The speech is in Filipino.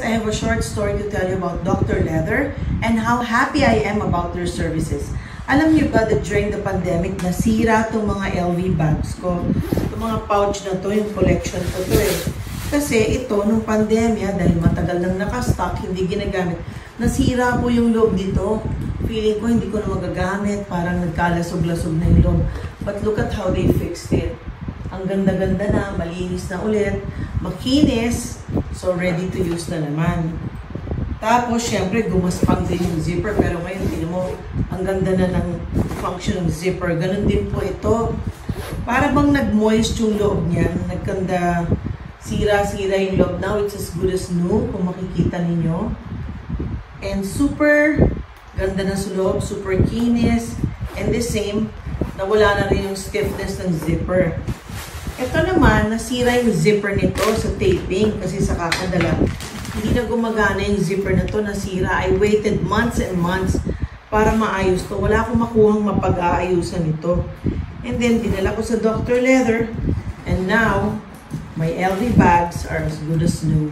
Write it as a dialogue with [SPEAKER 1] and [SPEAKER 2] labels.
[SPEAKER 1] I have a short story to tell you about Dr. Leather and how happy I am about their services. Alam niyo ba that during the pandemic, nasira itong mga LV bags ko. Itong mga pouch na to, yung collection ko to eh. Kasi ito, nung pandemya, dahil matagal nang nakastock, hindi ginagamit, nasira po yung loob dito. Feeling ko hindi ko na magagamit, parang nagkalasog-lasog na yung loob. But look at how they fixed it. Ang ganda-ganda na, malinis na ulit, makinis, so ready to use na naman. Tapos, syempre, gumaspang din yung zipper, pero ngayon, tingnan mo, ang ganda na ng function ng zipper. Ganun din po ito. Para bang nag-moist yung loob niyan, nagkanda, sira-sira yung loob. Now, it's as good as new, kung makikita ninyo. And super ganda na sa loob, super kinis, and the same, nawala na rin yung stiffness ng zipper. Ito naman, nasira yung zipper nito sa taping kasi sa kakadala. Hindi na gumagana yung zipper na to, nasira. I waited months and months para maayos to. Wala akong makuhang mapag-aayusan ito. And then, dinala ko sa Dr. Leather. And now, my LV bags are as good as new.